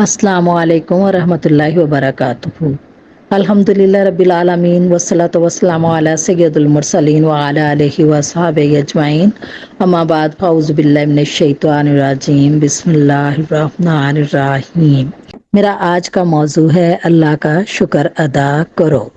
السلام علیکم ورحمۃ اللہ وبرکاتہ۔ الحمد للہ رب العالمین والصلاة والسلام علی سید المرسلین وعلی آلہ وصحبہ اجمعین، اما بعد فاعوذ باللہ من الشیطان الرجیم، بسم اللہ الرحمن الرحیم۔ میرا آج کا موضوع ہے اللہ کا شکر ادا کرو۔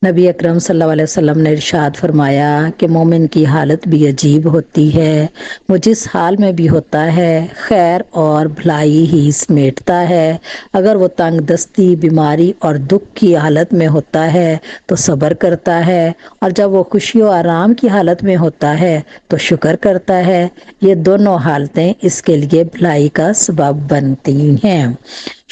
نبی اکرم صلی اللہ علیہ وسلم نے ارشاد فرمایا کہ مومن کی حالت بھی عجیب ہوتی ہے، وہ جس حال میں بھی ہوتا ہے خیر اور بھلائی ہی سمیٹتا ہے۔ اگر وہ تنگ دستی، بیماری اور دکھ کی حالت میں ہوتا ہے تو صبر کرتا ہے، اور جب وہ خوشی و آرام کی حالت میں ہوتا ہے تو شکر کرتا ہے۔ یہ دونوں حالتیں اس کے لیے بھلائی کا سبب بنتی ہیں۔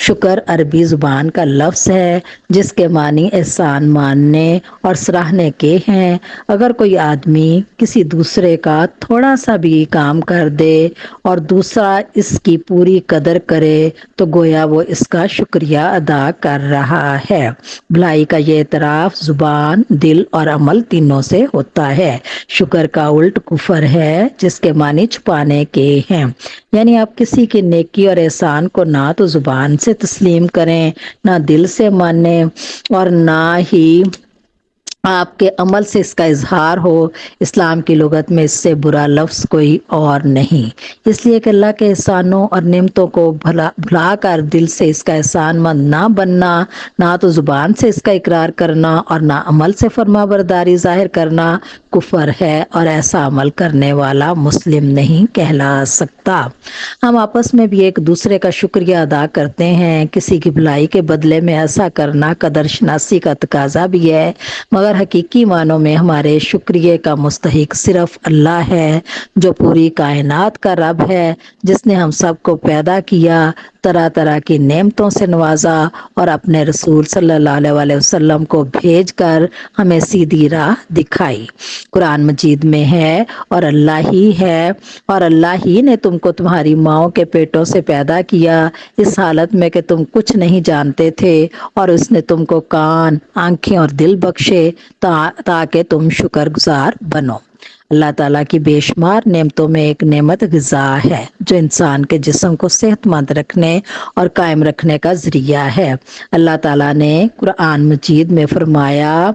شکر عربی زبان کا لفظ ہے جس کے معنی احسان ماننے اور سراہنے کے ہیں۔ اگر کوئی آدمی کسی دوسرے کا تھوڑا سا بھی کام کر دے اور دوسرا اس کی پوری قدر کرے تو گویا وہ اس کا شکریہ ادا کر رہا ہے۔ بھلائی کا یہ اعتراف زبان، دل اور عمل تینوں سے ہوتا ہے۔ شکر کا الٹ کفر ہے جس کے معنی چھپانے کے ہیں، یعنی آپ کسی کی نیکی اور احسان کو نہ تو زبان سے تسلیم کریں، نہ دل سے مانیں، اور نہ ہی آپ کے عمل سے اس کا اظہار ہو۔ اسلام کی لغت میں اس سے برا لفظ کوئی اور نہیں، اس لیے کہ اللہ کے احسانوں اور نعمتوں کو بھلا کر دل سے اس کا احسان مند نہ بننا، نہ تو زبان سے اس کا اقرار کرنا اور نہ عمل سے فرما برداری ظاہر کرنا کفر ہے، اور ایسا عمل کرنے والا مسلم نہیں کہلا سکتا۔ ہم آپس میں بھی ایک دوسرے کا شکریہ ادا کرتے ہیں۔ کسی کی بھلائی کے بدلے میں ایسا کرنا قدر شناسی کا تقاضا بھی ہے، مگر حقیقی معنوں میں ہمارے شکریہ کا مستحق صرف اللہ ہے، جو پوری کائنات کا رب ہے، جس نے ہم سب کو پیدا کیا، طرح طرح کی نعمتوں سے نوازا اور اپنے رسول صلی اللہ علیہ وسلم کو بھیج کر ہمیں سیدھی راہ دکھائی۔ قرآن مجید میں ہے، اور اللہ ہی ہے، اور اللہ ہی نے تم کو تمہاری ماؤں کے پیٹوں سے پیدا کیا، اس حالت میں کہ تم کچھ نہیں جانتے تھے، اور اس نے تم کو کان، آنکھیں اور دل بخشے تاکہ تم شکر گزار بنو۔ اللہ تعالیٰ کی بے شمار نعمتوں میں ایک نعمت غذا ہے، جو انسان کے جسم کو صحت مند رکھنے اور قائم رکھنے کا ذریعہ ہے۔ اللہ تعالیٰ نے قرآن مجید میں فرمایا،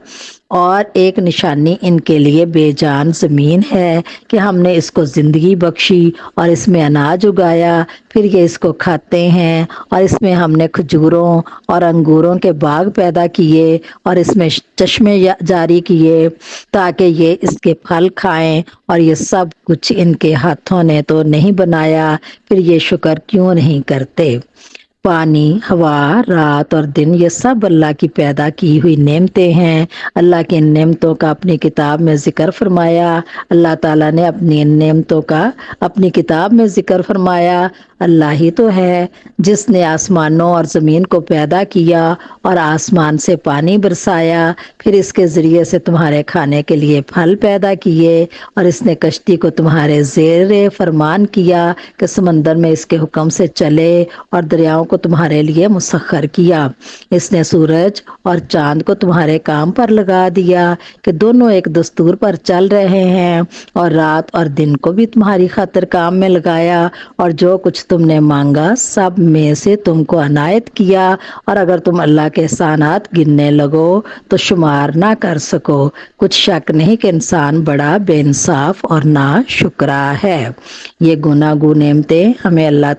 اور ایک نشانی ان کے لیے بے جان زمین ہے کہ ہم نے اس کو زندگی بخشی اور اس میں اناج اگایا، پھر یہ اس کو کھاتے ہیں، اور اس میں ہم نے کھجوروں اور انگوروں کے باغ پیدا کیے اور اس میں چشمے جاری کیے تاکہ یہ اس کے پھل کھائیں، اور یہ سب کچھ ان کے ہاتھوں نے تو نہیں بنایا، پھر یہ شکر کیوں نہیں کرتے؟ پانی، ہوا، رات اور دن، یہ سب اللہ کی پیدا کی ہوئی نعمتیں ہیں۔ اللہ کی ان نعمتوں کا اپنی کتاب میں ذکر فرمایا۔ اللہ تعالیٰ نے اپنی ان نعمتوں کا اپنی کتاب میں ذکر فرمایا۔ اللہ ہی تو ہے جس نے آسمانوں اور زمین کو پیدا کیا اور آسمان سے پانی برسایا، پھر اس کے ذریعے سے تمہارے کھانے کے لیے پھل پیدا کیے، اور اس نے کشتی کو تمہارے زیر فرمان کیا کہ سمندر میں اس کے حکم سے چلے، اور دریاؤں کو تمہارے لیے مسخر کیا۔ اس نے سورج اور چاند کو تمہارے کام پر لگا دیا کہ دونوں ایک دستور پر چل رہے ہیں، اور رات اور دن کو بھی تمہاری خاطر کام میں لگایا، اور جو کچھ تم نے مانگا سب میں سے تم کو عنایت کیا، اور اگر تم اللہ کے احسانات گننے لگو تو شمار نہ کر سکو۔ کچھ شک نہیں کہ انسان بڑا بے انصاف اور نا شکرا ہے۔ یہ گناگو نعمتیں ہمیں اللہ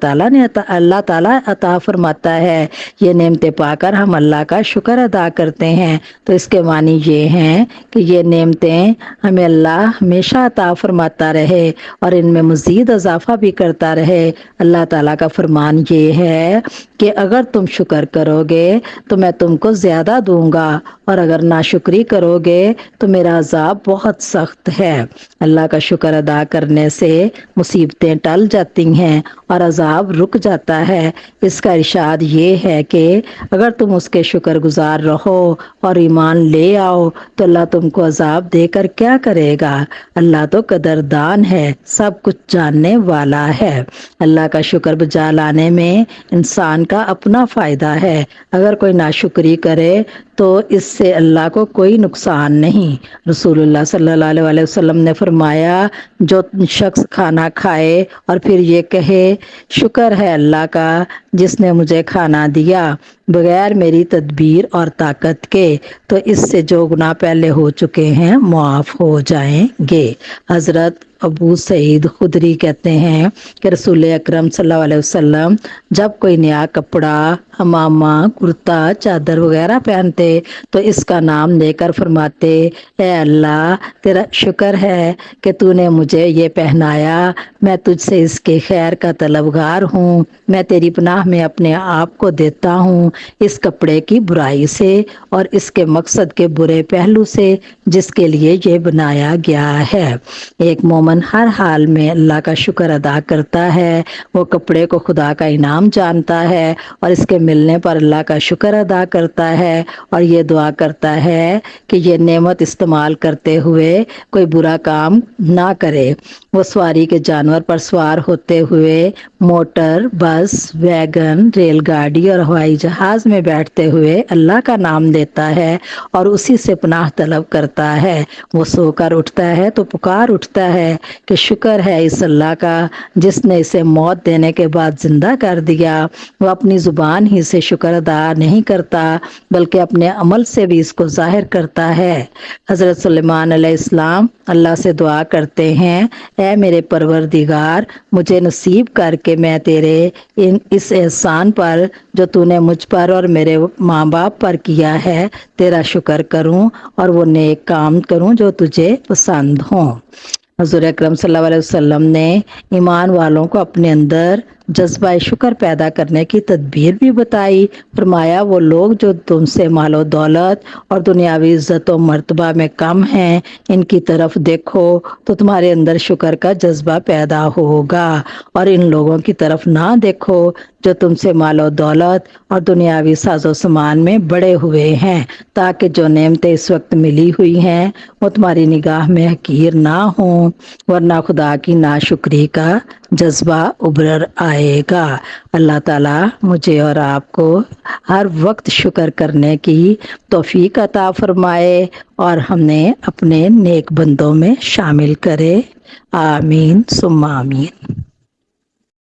تعالیٰ عطا فرماتا ہے۔ یہ نعمتیں پا کر ہم اللہ کا شکر ادا کرتے ہیں، تو اس کے معنی یہ ہیں کہ یہ نعمتیں ہمیں اللہ ہمیشہ عطا فرماتا رہے اور ان میں مزید اضافہ بھی کرتا رہے۔ اللہ تعالیٰ کا فرمان یہ ہے کہ اگر تم شکر کرو گے تو میں تم کو زیادہ دوں گا، اور اگر ناشکری کرو گے تو میرا عذاب بہت سخت ہے۔ اللہ کا شکر ادا کرنے سے مصیبتیں ٹل جاتی ہیں اور عذاب رک جاتا ہے۔ اس کا ارشاد یہ ہے کہ اگر تم اس کے شکر گزار رہو اور ایمان لے آؤ تو اللہ تم کو عذاب دے کر کیا کرے گا؟ اللہ تو قدردان ہے، سب کچھ جاننے والا ہے۔ اللہ کا شکر بجا لانے میں انسان کا اپنا فائدہ ہے۔ اگر کوئی ناشکری کرے تو اس سے اللہ کو کوئی نقصان نہیں۔ رسول اللہ صلی اللہ علیہ وسلم نے فرمایا جو شخص کھانا کھائے اور پھر یہ کہے شکر ہے اللہ کا جس نے مجھے کھانا دیا بغیر میری تدبیر اور طاقت کے، تو اس سے جو گناہ پہلے ہو چکے ہیں معاف ہو جائیں گے۔ حضرت ابو سعید خدری کہتے ہیں کہ رسول اکرم صلی اللہ علیہ وسلم جب کوئی نیا کپڑا، امامہ، کرتا، چادر وغیرہ پہنتے تو اس کا نام لے کر فرماتے اے اللہ تیرا شکر ہے کہ تو نے مجھے یہ پہنایا، میں تجھ سے اس کے خیر کا طلبگار ہوں، میں تیری پناہ میں اپنے آپ کو دیتا ہوں اس کپڑے کی برائی سے اور اس کے مقصد کے برے پہلو سے جس کے لیے یہ بنایا گیا ہے۔ ایک مومن ہر حال میں اللہ کا شکر ادا کرتا ہے، وہ کپڑے کو خدا کا انعام جانتا ہے اور اس کے ملنے پر اللہ کا شکر ادا کرتا ہے اور یہ دعا کرتا ہے کہ یہ نعمت استعمال کرتے ہوئے کوئی برا کام نہ کرے۔ وہ سواری کے جانور پر سوار ہوتے ہوئے، موٹر، بس، ویگن، ریل گاڑی اور ہوائی جہاز میں بیٹھتے ہوئے اللہ کا نام لیتا ہے اور اسی سے پناہ طلب کرتا ہے۔ وہ سو کر اٹھتا ہے تو پکار اٹھتا ہے کہ شکر ہے اس اللہ کا جس نے اسے موت دینے کے بعد زندہ کر دیا۔ وہ اپنی زبان ہی سے شکر ادا نہیں کرتا بلکہ اپنے عمل سے بھی اس کو ظاہر کرتا ہے۔ حضرت سلیمان علیہ السلام اللہ سے دعا کرتے ہیں اے میرے پروردگار مجھے نصیب کر کے میں تیرے اس احسان پر جو تو نے مجھ پر اور میرے ماں باپ پر کیا ہے تیرا شکر کروں اور وہ نیک کام کروں جو تجھے پسند ہوں۔ حضور اکرم صلی اللہ علیہ وسلم نے ایمان والوں کو اپنے اندر جذبہ شکر پیدا کرنے کی تدبیر بھی بتائی۔ فرمایا وہ لوگ جو تم سے مال و دولت اور دنیاوی عزت و مرتبہ میں کم ہیں ان کی طرف دیکھو تو تمہارے اندر شکر کا جذبہ پیدا ہوگا، اور ان لوگوں کی طرف نہ دیکھو جو تم سے مال و دولت اور دنیاوی ساز و سامان میں بڑے ہوئے ہیں، تاکہ جو نعمتیں اس وقت ملی ہوئی ہیں وہ تمہاری نگاہ میں حقیر نہ ہوں، ورنہ خدا کی ناشکری کا جذبہ ابھر آئے گا۔ اللہ تعالیٰ مجھے اور آپ کو ہر وقت شکر کرنے کی توفیق عطا فرمائے اور ہمیں اپنے نیک بندوں میں شامل کرے۔ آمین ثم آمین۔